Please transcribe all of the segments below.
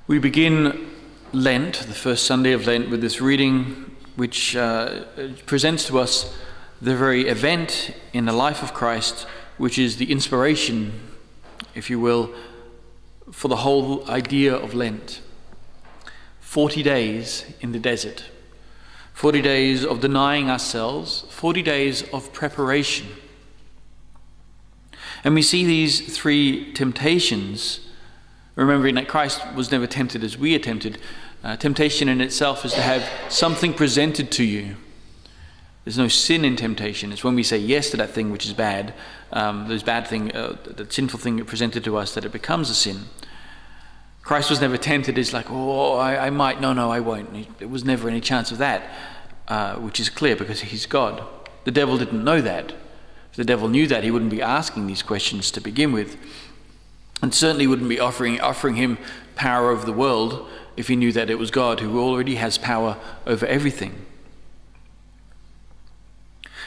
We begin Lent, the first Sunday of Lent, with this reading which presents to us the very event in the life of Christ, which is the inspiration, if you will, for the whole idea of Lent. 40 days in the desert, 40 days of denying ourselves, 40 days of preparation. And we see these three temptations, remembering that Christ was never tempted as we are tempted. Temptation in itself is to have something presented to you. There's no sin in temptation. It's when we say yes to that thing which is bad, the sinful thing presented to us, that it becomes a sin. Christ was never tempted. It's like, I might. No, I won't. There was never any chance of that, which is clear because he's God. The devil didn't know that. If the devil knew that, he wouldn't be asking these questions to begin with. And certainly wouldn't be offering him power over the world if he knew that it was God who already has power over everything.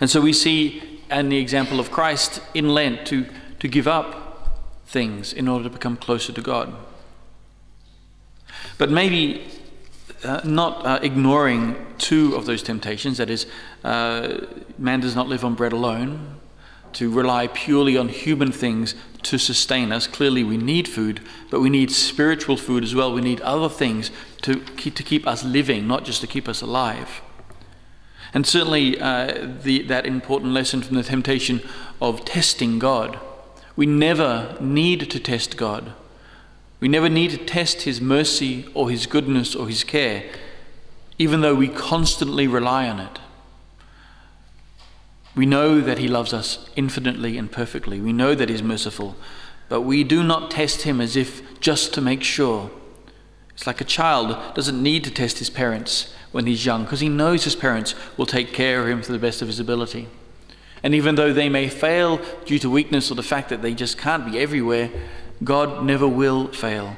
And so we see in the example of Christ in Lent to give up things in order to become closer to God. But maybe not ignoring two of those temptations, that is, man does not live on bread alone, to rely purely on human things to sustain us. Clearly we need food, but we need spiritual food as well. We need other things to keep us living, not just to keep us alive. And certainly that important lesson from the temptation of testing God. We never need to test God. We never need to test his mercy or his goodness or his care, even though we constantly rely on it. We know that he loves us infinitely and perfectly. We know that he's merciful, but we do not test him as if just to make sure. It's like a child doesn't need to test his parents when he's young, because he knows his parents will take care of him to the best of his ability. And even though they may fail due to weakness or the fact that they just can't be everywhere, God never will fail,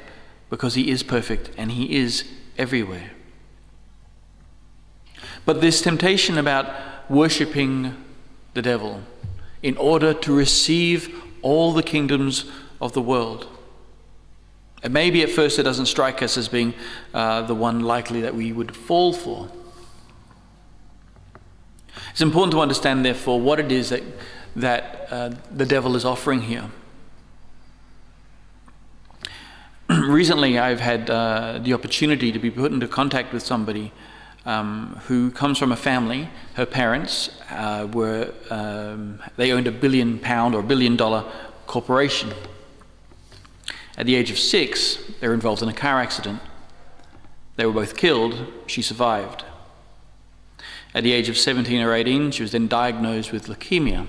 because he is perfect and he is everywhere. But this temptation about worshipping the devil in order to receive all the kingdoms of the world. And maybe at first it doesn't strike us as being the one likely that we would fall for. It's important to understand, therefore, what it is that the devil is offering here. Recently, I've had the opportunity to be put into contact with somebody who comes from a family. Her parents they owned £1 billion or $1 billion corporation. At the age of 6, they were involved in a car accident. They were both killed. She survived. At the age of 17 or 18, she was then diagnosed with leukemia.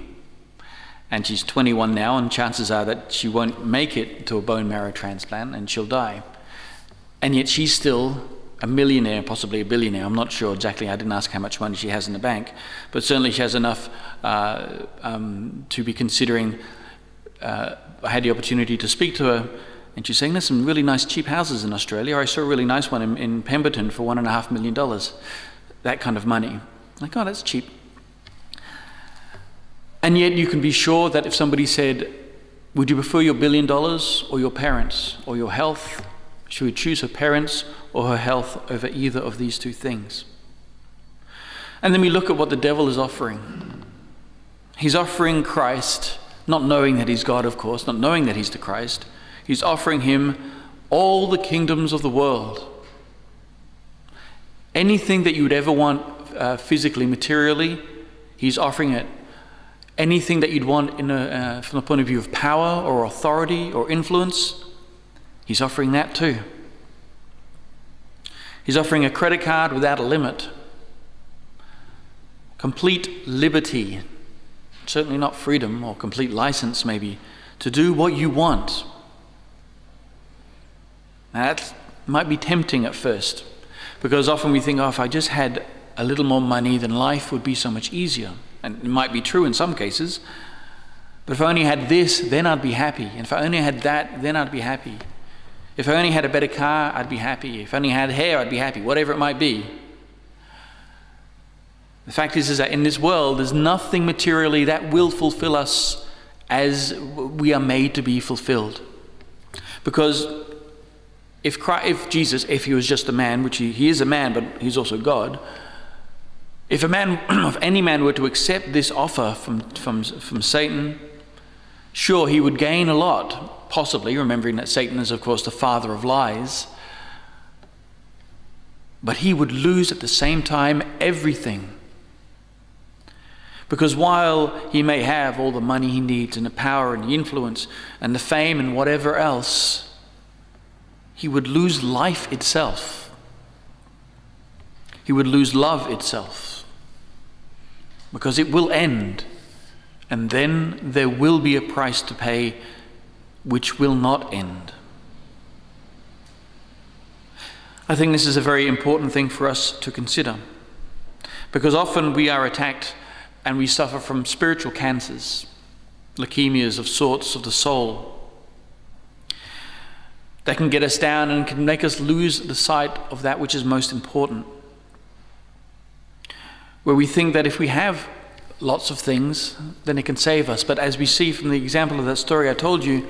And she's 21 now, and chances are that she won't make it to a bone marrow transplant and she'll die. And yet she's still a millionaire, possibly a billionaire. I'm not sure exactly. I didn't ask how much money she has in the bank, but certainly she has enough to be considering. I had the opportunity to speak to her, and she's saying there's some really nice cheap houses in Australia. I saw a really nice one in Pemberton for $1.5 million. That kind of money. Like, oh, that's cheap. And yet you can be sure that if somebody said, would you prefer your $1 billion or your parents or your health? She would choose her parents or her health over either of these two things. And then we look at what the devil is offering. He's offering Christ, not knowing that he's God, of course, not knowing that he's the Christ. He's offering him all the kingdoms of the world. Anything that you would ever want physically, materially, he's offering it. Anything that you'd want from the point of view of power or authority or influence, he's offering that too. He's offering a credit card without a limit. Complete liberty, certainly not freedom or complete license maybe, to do what you want. Now that might be tempting at first, because often we think, oh, if I just had a little more money, then life would be so much easier. And it might be true in some cases, but if I only had this, then I'd be happy. And if I only had that, then I'd be happy. If I only had a better car, I'd be happy. If I only had hair, I'd be happy, whatever it might be. The fact is that in this world, there's nothing materially that will fulfill us as we are made to be fulfilled. Because if Jesus, if he was just a man, which he is a man, but he's also God, if any man were to accept this offer from Satan, sure, he would gain a lot, possibly, remembering that Satan is, of course, the father of lies. But he would lose at the same time everything. Because while he may have all the money he needs and the power and the influence and the fame and whatever else, he would lose life itself. He would lose love itself. Because it will end. And then there will be a price to pay which will not end. I think this is a very important thing for us to consider. Because often we are attacked and we suffer from spiritual cancers, leukemias of sorts of the soul, that can get us down and can make us lose the sight of that which is most important. Where we think that if we have lots of things, then it can save us. But as we see from the example of that story I told you,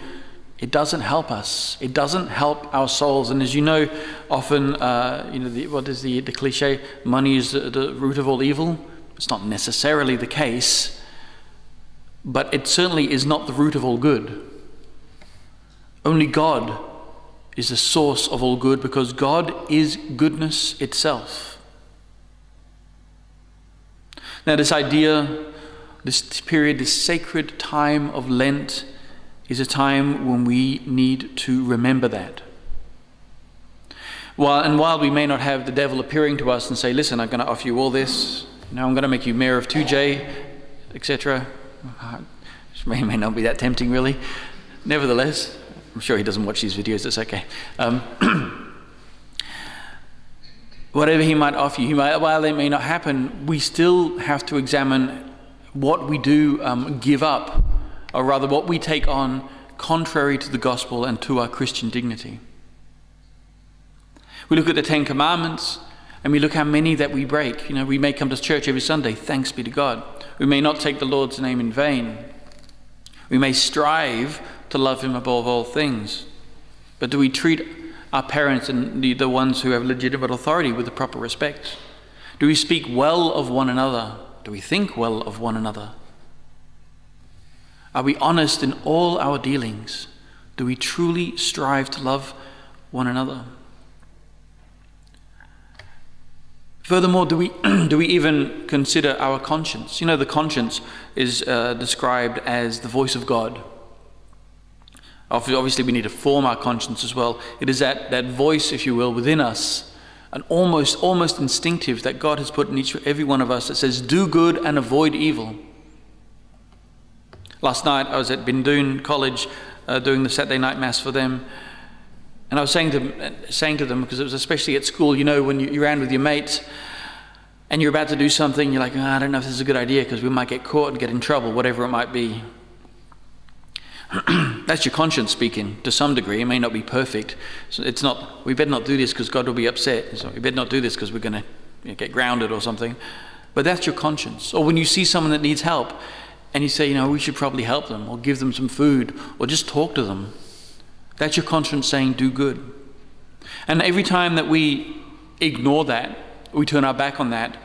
it doesn't help us. It doesn't help our souls. And as you know, often, what is the cliche? Money is the root of all evil. It's not necessarily the case, but it certainly is not the root of all good. Only God is the source of all good, because God is goodness itself. Now this idea, this period, this sacred time of Lent is a time when we need to remember that. While we may not have the devil appearing to us and say, listen, I'm going to offer you all this, I'm going to make you mayor of 2J, etc. Which may not be that tempting, really. Nevertheless, I'm sure he doesn't watch these videos, it's okay. Whatever he might offer you, while it may not happen, we still have to examine what we do give up, or rather what we take on contrary to the gospel and to our Christian dignity. We look at the 10 Commandments, and we look how many that we break. We may come to church every Sunday, thanks be to God. We may not take the Lord's name in vain. We may strive to love him above all things. But do we treat our parents and the ones who have legitimate authority with the proper respect? Do we speak well of one another? Do we think well of one another? Are we honest in all our dealings? Do we truly strive to love one another? Furthermore, do we even consider our conscience? The conscience is described as the voice of God. Obviously, we need to form our conscience as well. It is that voice, if you will, within us, an almost instinctive, that God has put in every one of us, that says, do good and avoid evil. Last night, I was at Bindoon College doing the Saturday night Mass for them. And I was saying to them, because it was especially at school, when you're around with your mates and you're about to do something, you're like, I don't know if this is a good idea because we might get caught and get in trouble, whatever it might be. That's your conscience speaking to some degree. It may not be perfect. So it's not, we better not do this because God will be upset. So we better not do this because we're going to get grounded or something. But that's your conscience. Or when you see someone that needs help and you say, we should probably help them or give them some food or just talk to them. That's your conscience saying, do good. And every time that we ignore that, we turn our back on that,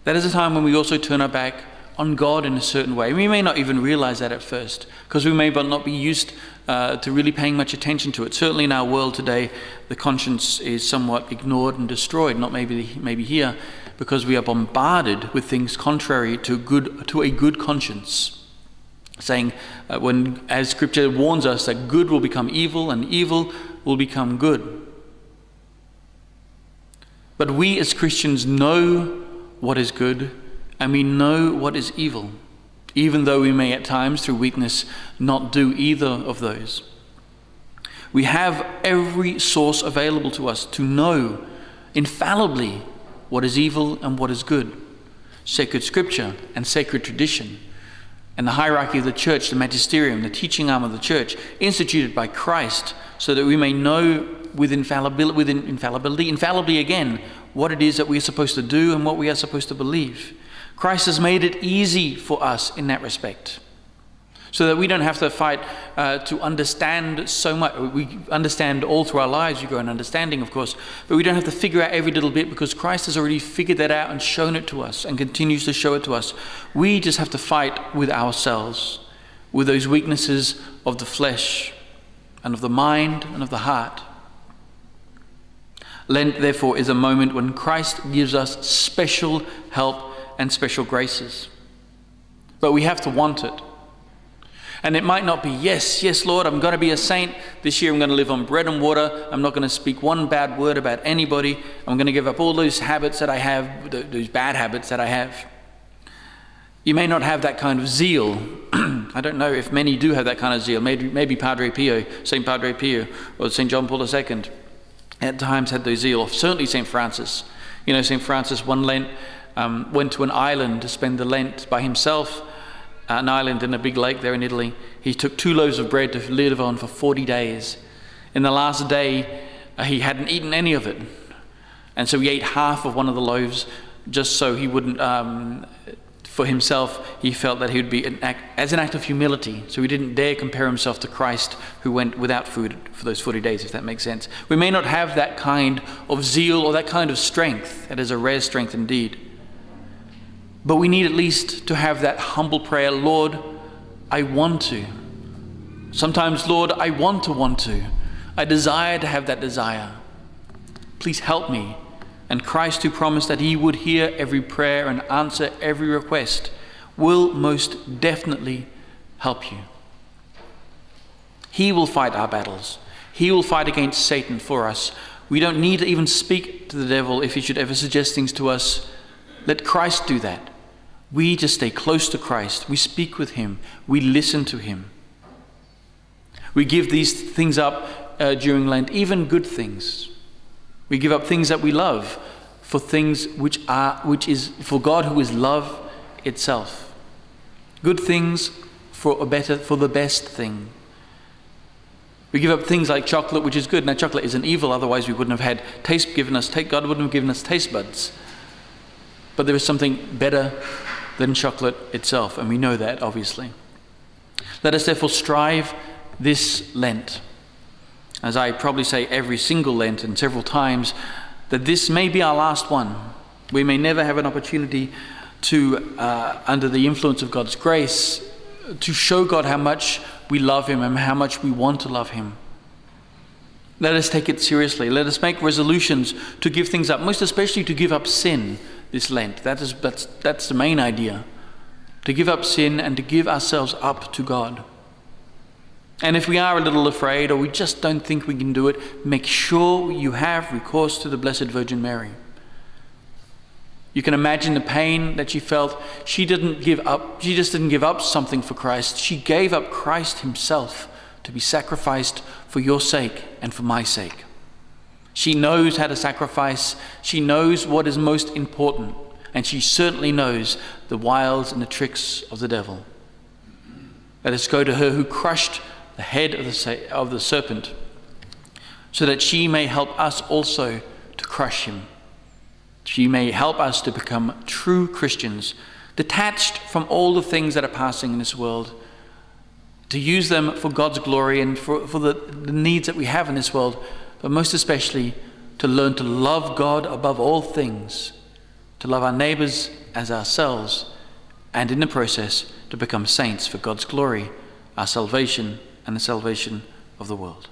that is a time when we also turn our back on God in a certain way. We may not even realize that at first, because we may not be used to really paying much attention to it. Certainly in our world today, the conscience is somewhat ignored and destroyed, not maybe here, because we are bombarded with things contrary to a good conscience. Saying, as Scripture warns us that good will become evil and evil will become good. But we as Christians know what is good and we know what is evil, even though we may at times through weakness not do either of those. We have every source available to us to know infallibly what is evil and what is good. Sacred Scripture and sacred tradition, and the hierarchy of the church, the magisterium, the teaching arm of the church, instituted by Christ, so that we may know infallibly again, what it is that we are supposed to do and what we are supposed to believe. Christ has made it easy for us in that respect. so that we don't have to fight to understand so much. We understand all through our lives, we grow in understanding, of course, but we don't have to figure out every little bit, because Christ has already figured that out and shown it to us and continues to show it to us. We just have to fight with ourselves, with those weaknesses of the flesh and of the mind and of the heart. Lent, therefore, is a moment when Christ gives us special help and special graces. But we have to want it. And it might not be, yes, yes, Lord, I'm going to be a saint. This year I'm going to live on bread and water. I'm not going to speak one bad word about anybody. I'm going to give up all those habits that I have, those bad habits that I have. You may not have that kind of zeal. I don't know if many do have that kind of zeal. Maybe Padre Pio, St. Padre Pio, or St. John Paul II at times had those zeal. Or certainly St. Francis. You know, St. Francis one Lent went to an island to spend the Lent by himself. An island in a big lake there in Italy. He took 2 loaves of bread to live on for 40 days. In the last day, he hadn't eaten any of it. And so he ate half of one of the loaves just so he wouldn't, for himself, he felt that he would be as an act of humility. So he didn't dare compare himself to Christ, who went without food for those 40 days, if that makes sense. We may not have that kind of zeal or that kind of strength. That is a rare strength indeed. But we need at least to have that humble prayer, Lord, I want to. Sometimes, Lord, I want to. I desire to have that desire. Please help me. And Christ, who promised that he would hear every prayer and answer every request, will most definitely help you. He will fight our battles. He will fight against Satan for us. We don't need to even speak to the devil if he should ever suggest things to us. Let Christ do that. We just stay close to Christ. We speak with him. We listen to him. We give these things up during Lent, even good things. We give up things that we love for things which is for God, who is love itself. Good things for the best thing. We give up things like chocolate, which is good. Now, chocolate isn't evil, otherwise we wouldn't have had God wouldn't have given us taste buds. But there is something better than chocolate itself, and we know that, obviously. Let us therefore strive this Lent, as I probably say every single Lent and several times, that this may be our last one. We may never have an opportunity to, under the influence of God's grace, to show God how much we love him and how much we want to love him. Let us take it seriously. Let us make resolutions to give things up, most especially to give up sin this Lent. That's the main idea. To give up sin and to give ourselves up to God. And if we are a little afraid, or we just don't think we can do it, make sure you have recourse to the Blessed Virgin Mary. You can imagine the pain that she felt. She didn't give up. She just didn't give up something for Christ. She gave up Christ himself to be sacrificed for your sake and for my sake. She knows how to sacrifice. She knows what is most important. And she certainly knows the wiles and the tricks of the devil. Let us go to her who crushed the head of the serpent, so that she may help us also to crush him. She may help us to become true Christians, detached from all the things that are passing in this world, to use them for God's glory and for the needs that we have in this world, but most especially to learn to love God above all things, to love our neighbors as ourselves, and in the process to become saints for God's glory, our salvation, and the salvation of the world.